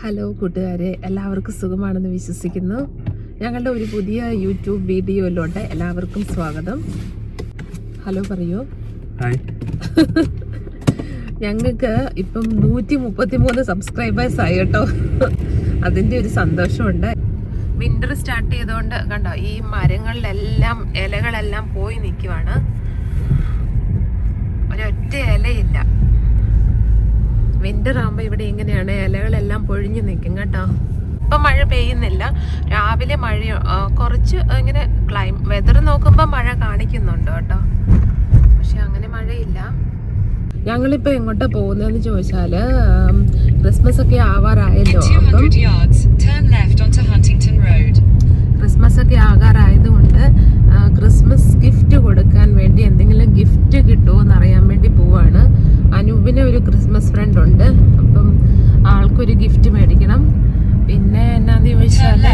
Hello കൂട്ടുകാരെ, എല്ലാവർക്കും സുഖമാണെന്ന് വിശ്വസിക്കുന്നു. ഞങ്ങളുടെ ഒരു പുതിയ യൂട്യൂബ് വീഡിയോയിലോട്ട് എല്ലാവർക്കും സ്വാഗതം. ഹലോ പറയൂ. ഹായ്. ഞങ്ങൾക്ക് ഇപ്പം 133 സബ്സ്ക്രൈബേഴ്സ് ആയി കേട്ടോ. അതിൻ്റെ ഒരു സന്തോഷമുണ്ട്. വിൻ്റർ സ്റ്റാർട്ട് ചെയ്തുകൊണ്ട് കണ്ടോ, ഈ മരങ്ങളിലെല്ലാം ഇലകളെല്ലാം പോയി നിൽക്കുവാണ്. ഒരൊറ്റ ഇലയില്ല. വിന്റർ ആകുമ്പോൾ ഇവിടെ ഇങ്ങനെയാണ്, ഇലകളെല്ലാം പൊഴിഞ്ഞു നിൽക്കും കേട്ടോ. ഇപ്പം മഴ പെയ്യുന്നില്ല, രാവിലെ മഴ കുറച്ച് ഇങ്ങനെ വെതർ നോക്കുമ്പോൾ മഴ കാണിക്കുന്നുണ്ട് കേട്ടോ, പക്ഷെ അങ്ങനെ മഴയില്ല. ഞങ്ങളിപ്പോൾ എങ്ങോട്ടാ പോകുന്നതെന്ന് ചോദിച്ചാൽ ക്രിസ്മസ് ഒക്കെ ആവാറായല്ലോ. അപ്പം ക്രിസ്മസ് ഒക്കെ ആകാറായതുകൊണ്ട് ക്രിസ്മസ് ഗിഫ്റ്റ് കൊടുക്കാൻ വേണ്ടി എന്തെങ്കിലും ഗിഫ്റ്റ് കിട്ടുമോ എന്നറിയാൻ വേണ്ടി പോവാണ്. അനൂപിന് ഒരു ക്രിസ്മസ് ഫ്രണ്ട് ഉണ്ട്, അപ്പം ആൾക്കൊരു ഗിഫ്റ്റ് മേടിക്കണം. പിന്നെ എന്നാന്ന് ചോദിച്ചാൽ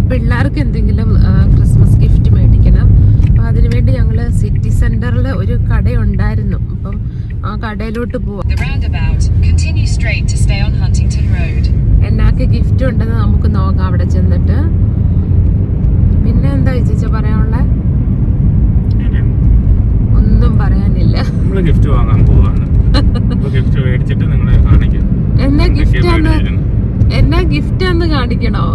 പിള്ളേർക്ക് എന്തെങ്കിലും ക്രിസ്മസ് ഗിഫ്റ്റ് മേടിക്കണം. അപ്പം അതിനുവേണ്ടി ഞങ്ങൾ സിറ്റി സെന്ററിൽ ഒരു കടയുണ്ടായിരുന്നു, അപ്പം ആ കടയിലോട്ട് പോവാം. എന്നാക്ക് ഗിഫ്റ്റ് ഉണ്ടെന്ന് നമുക്ക് നോക്കാം അവിടെ ചെന്നിട്ട്. പിന്നെ എന്താ ചേച്ചി പറയാനുള്ള? ഒന്നും പറയാനില്ല. ഗിഫ്റ്റ് വാങ്ങാൻ പോവാണ്. ഗിഫ്റ്റ് മേടിച്ചിട്ട് നിങ്ങളെ കാണിക്കാം. എന്നാ ഗിഫ്റ്റ് ആന്ന് കാണിക്കണോ?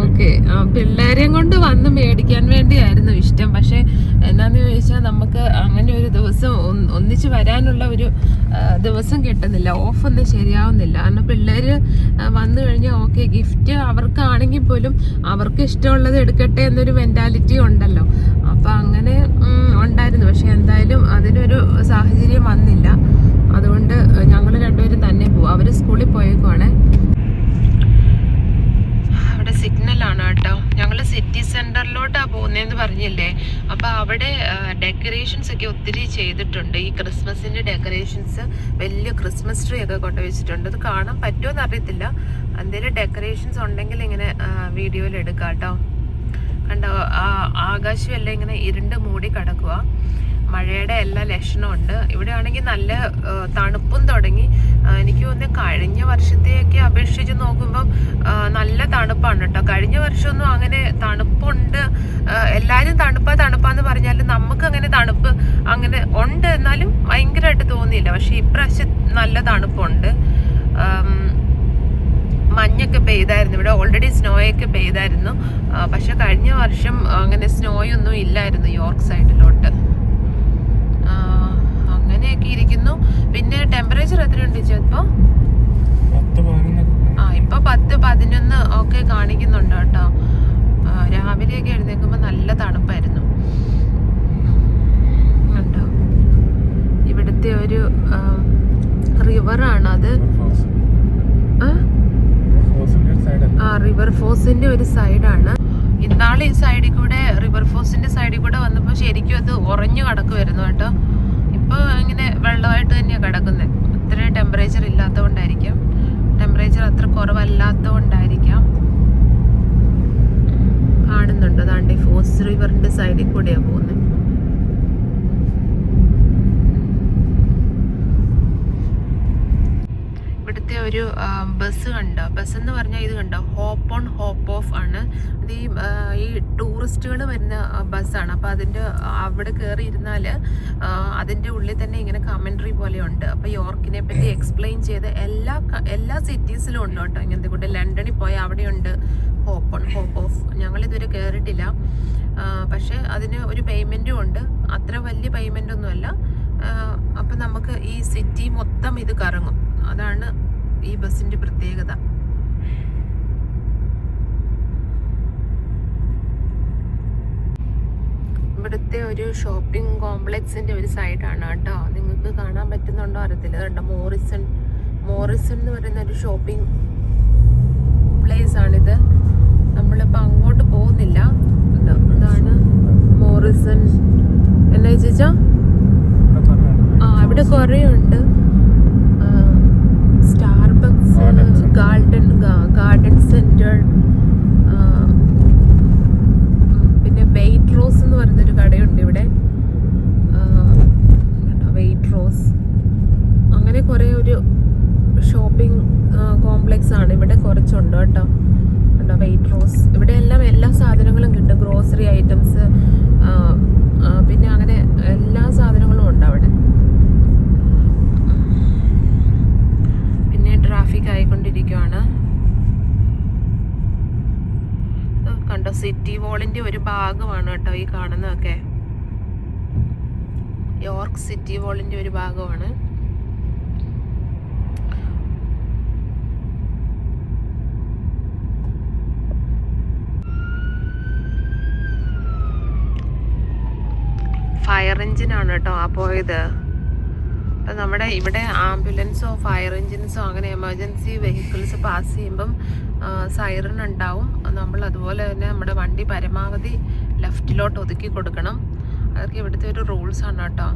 ഓക്കെ, പിള്ളേരെയും കൊണ്ട് വന്ന് മേടിക്കാൻ വേണ്ടിയായിരുന്നു ഇഷ്ടം. പക്ഷെ എന്നാന്ന് ചോദിച്ചാൽ നമുക്ക് അങ്ങനെ ഒരു ദിവസം ഒന്നിച്ച് വരാനുള്ള ഒരു ദിവസം കിട്ടുന്നില്ല, ഓഫൊന്നും ശരിയാവുന്നില്ല. കാരണം പിള്ളേര് വന്നു കഴിഞ്ഞാൽ ഓക്കെ, ഗിഫ്റ്റ് അവർക്കാണെങ്കിൽ പോലും അവർക്ക് ഇഷ്ടമുള്ളത് എടുക്കട്ടെ എന്നൊരു മെന്റാലിറ്റി ഉണ്ടല്ലോ. അപ്പൊ അങ്ങനെ ഉണ്ടായിരുന്നു. പക്ഷെ എന്തായാലും അതിനൊരു സാഹചര്യം വന്നില്ല. അതുകൊണ്ട് ഞങ്ങൾ രണ്ടുപേരും തന്നെ പോവും. അവര് സ്കൂളിൽ പോയേക്കുവാണേ. അവിടെ സിഗ്നലാണ് കേട്ടോ. ഞങ്ങൾ സിറ്റി സെന്ററിലോട്ടാണ് പോകുന്നതെന്ന് പറഞ്ഞില്ലേ. അപ്പോൾ അവിടെ ഡെക്കറേഷൻസ് ഒക്കെ ഒത്തിരി ചെയ്തിട്ടുണ്ട്. ഈ ക്രിസ്മസിൻ്റെ ഡെക്കറേഷൻസ്, വലിയ ക്രിസ്മസ് ട്രീ ഒക്കെ കൊണ്ടുവച്ചിട്ടുണ്ട്. അത് കാണാൻ പറ്റുമോ എന്നറിയത്തില്ല. എന്തെങ്കിലും ഡെക്കറേഷൻസ് ഉണ്ടെങ്കിൽ ഇങ്ങനെ വീഡിയോയിൽ എടുക്കാം കേട്ടോ. കണ്ടോ, ആകാശം എല്ലാം ഇങ്ങനെ ഇരുണ്ട് മൂടി കിടക്കുക. മഴയുടെ എല്ലാ ലക്ഷണമുണ്ട്. ഇവിടെ ആണെങ്കിൽ നല്ല തണുപ്പും തുടങ്ങി. എനിക്ക് തോന്നുന്നു കഴിഞ്ഞ വർഷത്തെയൊക്കെ അപേക്ഷിച്ച് നോക്കുമ്പം നല്ല തണുപ്പാണ് കേട്ടോ. കഴിഞ്ഞ വർഷമൊന്നും അങ്ങനെ തണുപ്പുണ്ട്, എല്ലാവരും തണുപ്പാന്ന് പറഞ്ഞാലും നമുക്ക് അങ്ങനെ തണുപ്പ് അങ്ങനെ ഉണ്ട്, എന്നാലും ഭയങ്കരമായിട്ട് തോന്നിയില്ല. പക്ഷെ ഇപ്രാവശ്യം നല്ല തണുപ്പുണ്ട്. മഞ്ഞൊക്കെ പെയ്തായിരുന്നു ഇവിടെ, ഓൾറെഡി സ്നോയൊക്കെ പെയ്തായിരുന്നു. പക്ഷെ കഴിഞ്ഞ വർഷം അങ്ങനെ സ്നോയൊന്നും ഇല്ലായിരുന്നു യോർക്ക് സൈഡിലോട്ട്. അങ്ങനെയൊക്കെ ഇരിക്കുന്നു. പിന്നെ ടെമ്പറേച്ചർ എത്രയുണ്ട് ഇപ്പൊ? ഇപ്പൊ 10-11 ഒക്കെ കാണിക്കുന്നുണ്ട് കേട്ടോ. രാവിലെയൊക്കെ എഴുന്നേൽക്കുമ്പോ നല്ല തണുപ്പായിരുന്നു കണ്ടോ. ഇവിടുത്തെ ഒരു റിവറാണ് അത്. റിവർ ഫോഴ്സിന്റെ ഒരു സൈഡാണ്. ഇന്നാളെ ഈ സൈഡിൽ കൂടെ, റിവർ ഫോഴ്സിന്റെ സൈഡിൽ കൂടെ വന്നപ്പോൾ ശരിക്കും അത് ഉറഞ്ഞു കിടക്കുമായിരുന്നു കേട്ടോ. ഇപ്പൊ ഇങ്ങനെ വെള്ളമായിട്ട് തന്നെയാണ് കിടക്കുന്നത്. അത്ര ടെമ്പറേച്ചർ ഇല്ലാത്തതുകൊണ്ടായിരിക്കാം, ടെമ്പറേച്ചർ അത്ര കുറവല്ലാത്തതുകൊണ്ടായിരിക്കാം. കാണുന്നുണ്ട്, അതാണ്ട് ഫോഴ്സ് റിവറിന്റെ സൈഡിൽ കൂടെയാണ് പോകുന്നത്. ഇവിടുത്തെ ഒരു ബസ് കണ്ടോ, ബസ് എന്ന് പറഞ്ഞാൽ ഇത് കണ്ടോ, ഹോപ്പ് ഓൺ ഹോപ്പ് ഓഫ് ആണ്. ഇത് ഈ ടൂറിസ്റ്റുകൾ വരുന്ന ബസ്സാണ്. അപ്പോൾ അതിൻ്റെ അവിടെ കയറി ഇരുന്നാൽ അതിൻ്റെ ഉള്ളിൽ തന്നെ ഇങ്ങനെ കമൻട്രി പോലെ ഉണ്ട്. അപ്പോൾ യോർക്കിനെ പറ്റി എക്സ്പ്ലെയിൻ ചെയ്ത് എല്ലാ സിറ്റീസിലും ഉണ്ട് കേട്ടോ ഇങ്ങനത്തെ കൂടെ. ലണ്ടനിൽ പോയാൽ അവിടെയുണ്ട് ഹോപ്പ് ഓൺ ഹോപ്പ് ഓഫ്. ഞങ്ങളിതുവരെ കയറിയിട്ടില്ല, പക്ഷെ അതിന് ഒരു പേയ്മെൻറ്റും ഉണ്ട്. അത്ര വലിയ പേയ്മെൻ്റ് ഒന്നുമല്ല. അപ്പം നമുക്ക് ഈ സിറ്റി മൊത്തം ഇത് കറങ്ങും. അതാണ് ഈ ബസ്സിന്റെ പ്രത്യേകത. ഇവിടുത്തെ ഒരു ഷോപ്പിംഗ് കോംപ്ലക്സിന്റെ ഒരു സൈഡാണ് കേട്ടോ. നിങ്ങൾക്ക് കാണാൻ പറ്റുന്നുണ്ടോ അറിയത്തില്ല. കണ്ടോ, മോറിസൺ എന്ന് പറയുന്ന ഒരു ഷോപ്പിംഗ് പ്ലേസ് ആണിത്. നമ്മളിപ്പോൾ അങ്ങോട്ട് പോകുന്നില്ല. ഇതാണ് മോറിസൺ. എന്നാ ചേച്ചാ? ഇവിടെ കുറേ ഉണ്ട്. സ്റ്റാർബക്സ്, ഗാർഡൻ സെന്റർ, പിന്നെ വെയിറ്റ് റോസ് എന്ന് പറയുന്നൊരു കടയുണ്ട് ഇവിടെ. വെയിറ്റ് കുറേ ഒരു ഷോപ്പിംഗ് കോംപ്ലക്സ് ആണ്. ഇവിടെ കുറച്ചുണ്ട് കേട്ടോ. കണ്ടോ വെയ്റ്റ്രോസ്. ഇവിടെ എല്ലാം എല്ലാ സാധനങ്ങളും കിട്ടും. ഗ്രോസറി ഐറ്റംസ്, പിന്നെ അങ്ങനെ എല്ലാ സാധനങ്ങളും ഉണ്ട് അവിടെ. പിന്നെ ട്രാഫിക് ആയിക്കൊണ്ടിരിക്കുകയാണ്. കണ്ടോ സിറ്റി വാളിന്റെ ഒരു ഭാഗമാണ് കേട്ടോ ഈ കാണുന്നതൊക്കെ. യോർക്ക് സിറ്റി വാളിന്റെ ഒരു ഭാഗമാണ്. ഫയർ എഞ്ചിനാണ് കേട്ടോ ആ പോയത്. അപ്പം നമ്മുടെ ഇവിടെ ആംബുലൻസോ ഫയർ എഞ്ചിൻസോ അങ്ങനെ എമർജൻസി വെഹിക്കിൾസ് പാസ് ചെയ്യുമ്പം സൈറൺ ഉണ്ടാവും. നമ്മൾ അതുപോലെ തന്നെ നമ്മുടെ വണ്ടി പരമാവധി ലെഫ്റ്റിലോട്ട് ഒതുക്കി കൊടുക്കണം. അതൊക്കെ ഇവിടുത്തെ ഒരു റൂൾസ് ആണ് കേട്ടോ.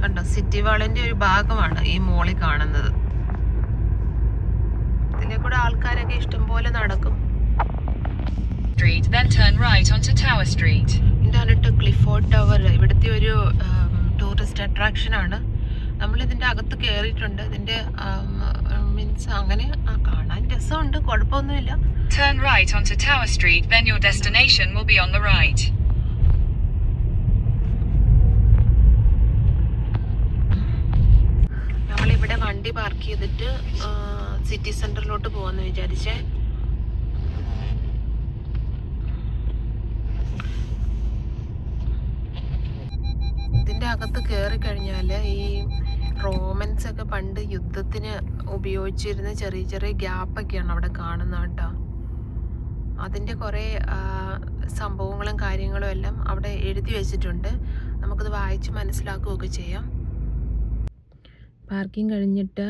കണ്ടോ സിറ്റി വാളിന്റെ ഒരു ഭാഗമാണ് ഈ മോളിൽ കാണുന്നത്. ഇതിലെ കൂടെ ആൾക്കാരൊക്കെ ഇഷ്ടംപോലെ നടക്കും. Then turn right onto Tower Street. ഇതാണ് ക്ലിഫോർഡ് ടവർ. ഇവിടുത്തെ ഒരു ടൂറിസ്റ്റ് അട്രാക്ഷൻ ആണ്. നമ്മൾ ഇതിന്റെ അകത്ത് കയറിയിട്ടുണ്ട്. ഇതിന്റെ മീൻസ് അങ്ങനെ കാണാൻ രസമുണ്ട്, കുഴപ്പമൊന്നുമില്ല. Turn right onto Tower Street, then your destination will be on the right. നമ്മളിവിടെ വണ്ടി പാർക്ക് ചെയ്തിട്ട് സിറ്റി സെന്ററിലോട്ട് പോവാന്ന് വിചാരിച്ചേ. ഇതിൻ്റെ അകത്ത് കയറി കഴിഞ്ഞാൽ ഈ റോമൻസ് ഒക്കെ പണ്ട് യുദ്ധത്തിന് ഉപയോഗിച്ചിരുന്ന ചെറിയ ചെറിയ ഗ്യാപ്പൊക്കെയാണ് അവിടെ കാണുന്നത് കേട്ടോ. അതിൻ്റെ കുറേ സംഭവങ്ങളും കാര്യങ്ങളും എല്ലാം അവിടെ എഴുതി വെച്ചിട്ടുണ്ട്. നമുക്കത് വായിച്ച് മനസ്സിലാക്കുകയൊക്കെ ചെയ്യാം. പാർക്കിംഗ് കഴിഞ്ഞിട്ട്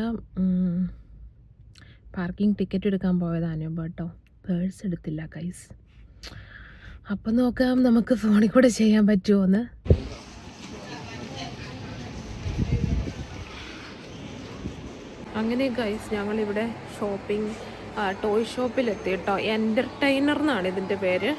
പാർക്കിംഗ് ടിക്കറ്റ് എടുക്കാൻ പോയതാണ് കേട്ടോ. പേഴ്സ് എടുത്തില്ല ഗൈസ്. അപ്പം നോക്കാം നമുക്ക് ഫോണിൽ കൂടെ ചെയ്യാൻ പറ്റുമോ എന്ന്. അങ്ങനെ ഗൈസ് ഞങ്ങളിവിടെ ഷോപ്പിംഗ് ടോയ് ഷോപ്പിലെത്തി കേട്ടോ. എൻ്റർടൈനർ എന്നാണ് ഇതിൻ്റെ പേര്.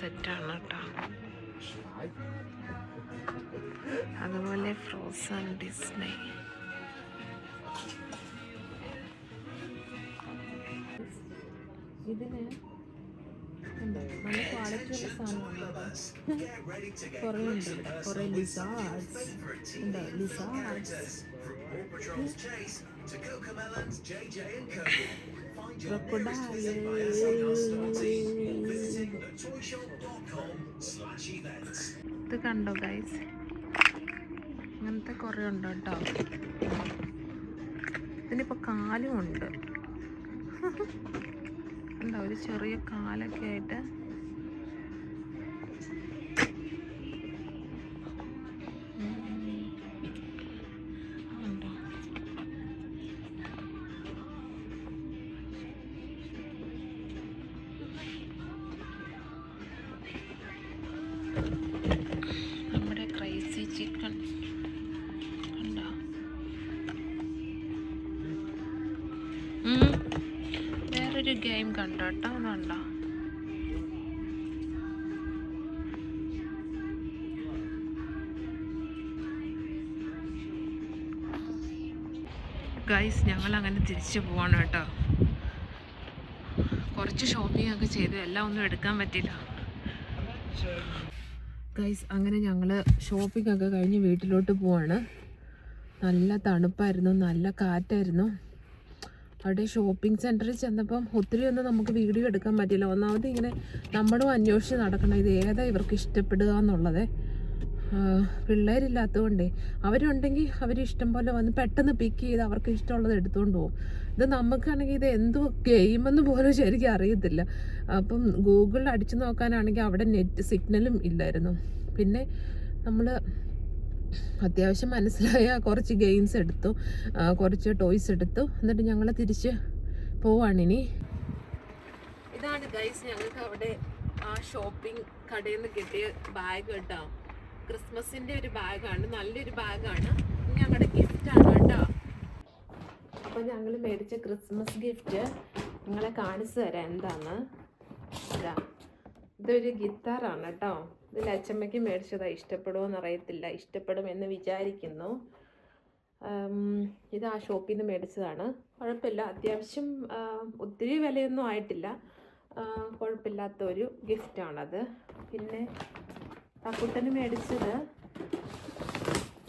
സെറ്റാണ് കേട്ടോ. അതുപോലെ ഫ്രോസൺ ഡിസ്നി. ഇതിന് നല്ല ക്വാളിറ്റിയുള്ള സാധനമാണ്. കുറേ ഉണ്ട് ഇവിടെ. കുറേ ലിസാർഡ്സ് ഉണ്ട്. ലിസാർഡ്സ്, ഇത് കണ്ടോ ഗൈസ്, അങ്ങനത്തെ കുറേ ഉണ്ട് കേട്ടോ. ഇതിനിപ്പോൾ കാലും ഉണ്ട്. ഉണ്ടോ ഒരു ചെറിയ കാലൊക്കെ ആയിട്ട്. നമ്മുടെ ക്രൈസി ചിക്കൻ കണ്ടോ. വേറൊരു ഗെയിം കണ്ടോ കേട്ടോ. അതുണ്ടോ ഗൈസ്, ഞങ്ങൾ അങ്ങനെ തിരിച്ചു പോവാണ് കേട്ടോ. കുറച്ച് ഷോപ്പിംഗ് ഒക്കെ ചെയ്തു, എല്ലാം ഒന്നും എടുക്കാൻ പറ്റില്ല ഗൈസ്. അങ്ങനെ ഞങ്ങൾ ഷോപ്പിംഗ് ഒക്കെ കഴിഞ്ഞ് വീട്ടിലോട്ട് പോവാണ്. നല്ല തണുപ്പായിരുന്നു, നല്ല കാറ്റായിരുന്നു. അവിടെ ഷോപ്പിംഗ് സെൻറ്ററിൽ ചെന്നപ്പം ഒത്തിരി ഒന്നും നമുക്ക് വീഡിയോ എടുക്കാൻ പറ്റില്ല. ഒന്നാമത് ഇങ്ങനെ നമ്മളും അന്വേഷിച്ച് നടക്കണം, ഇത് ഏതാ ഇവർക്ക് ഇഷ്ടപ്പെടുക എന്നുള്ളത്. പിള്ളേരില്ലാത്തതുകൊണ്ടേ അവരുണ്ടെങ്കിൽ അവരിഷ്ടം പോലെ വന്ന് പെട്ടെന്ന് പിക്ക് ചെയ്ത് അവർക്ക് ഇഷ്ടമുള്ളത് എടുത്തുകൊണ്ട് പോകും. ഇത് നമുക്കാണെങ്കിൽ ഇത് എന്തോ ഗെയിമെന്ന് പോലും ശരിക്കും അറിയത്തില്ല. അപ്പം ഗൂഗിളിൽ അടിച്ചു നോക്കാനാണെങ്കിൽ അവിടെ നെറ്റ് സിഗ്നലും ഇല്ലായിരുന്നു. പിന്നെ നമ്മൾ അത്യാവശ്യം മനസ്സിലായ കുറച്ച് ഗെയിംസ് എടുത്തു, കുറച്ച് ടോയ്സ് എടുത്തു. എന്നിട്ട് ഞങ്ങൾ തിരിച്ച് പോവാണിനി. ഇതാണ് ഗൈസ് ഞങ്ങൾക്ക് അവിടെ ആ ഷോപ്പിംഗ് കടയിൽ നിന്ന് കിട്ടിയ ബാഗ് കേട്ടോ. ക്രിസ്മസിൻ്റെ ഒരു ബാഗാണ്, നല്ലൊരു ബാഗാണ്, ഞങ്ങളുടെ ഗിഫ്റ്റാണ് കേട്ടോ. അപ്പോൾ ഞങ്ങൾ മേടിച്ച ക്രിസ്മസ് ഗിഫ്റ്റ് നിങ്ങളെ കാണിച്ചു തരാം എന്താന്ന്. ഇതൊരു ഗിത്താറാണ് കേട്ടോ. ഇത് ലച്ചമ്മയ്ക്ക് മേടിച്ചതാണ്. ഇഷ്ടപ്പെടുമോയെന്ന് അറിയത്തില്ല, ഇഷ്ടപ്പെടുമെന്ന് വിചാരിക്കുന്നു. ഇത് ആ ഷോപ്പിൽ നിന്ന് മേടിച്ചതാണ്. കുഴപ്പമില്ല, അത്യാവശ്യം ഒത്തിരി വിലയൊന്നും ആയിട്ടില്ല, കുഴപ്പമില്ലാത്തൊരു ഗിഫ്റ്റാണത്. പിന്നെ തക്കുട്ടന് മേടിച്ചത്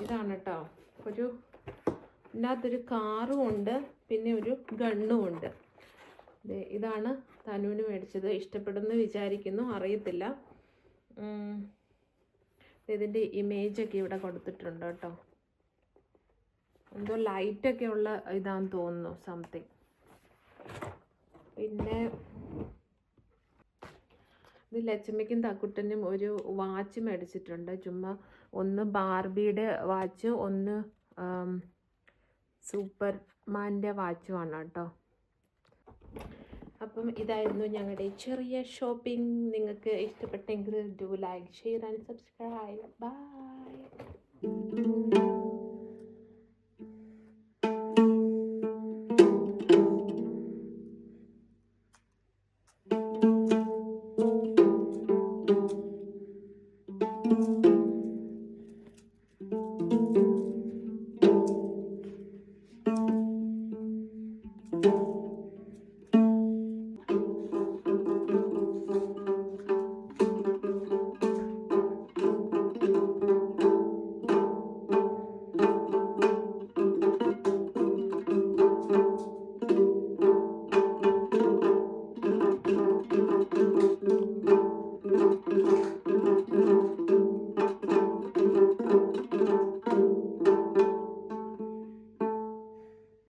ഇതാണ് കേട്ടോ. ഇതിനകത്തൊരു കാറും ഉണ്ട്, പിന്നെ ഒരു ഗണ്ണും ഉണ്ട്. ഇതാണ് തനുവിന് മേടിച്ചത്. ഇഷ്ടപ്പെടുമെന്ന് വിചാരിക്കുന്നു, അറിയത്തില്ല. ഇതിൻ്റെ ഇമേജൊക്കെ ഇവിടെ കൊടുത്തിട്ടുണ്ട് കേട്ടോ. എന്തോ ലൈറ്റൊക്കെ ഉള്ള ഇതാന്ന് തോന്നുന്നു, സംതിങ്. പിന്നെ ഇത് ലച്ചമ്മയ്ക്കും തക്കുട്ടനും ഒരു വാച്ച് മേടിച്ചിട്ടുണ്ട്. ചുമ്മാ ഒന്ന് ബാർബിയുടെ വാച്ച്, ഒന്ന് സൂപ്പർമാൻ്റെ വാച്ചുമാണ് കേട്ടോ. അപ്പം ഇതായിരുന്നു ഞങ്ങളുടെ ചെറിയ ഷോപ്പിംഗ്. നിങ്ങൾക്ക് ഇഷ്ടപ്പെട്ടെങ്കിൽ do like, share and subscribe. By.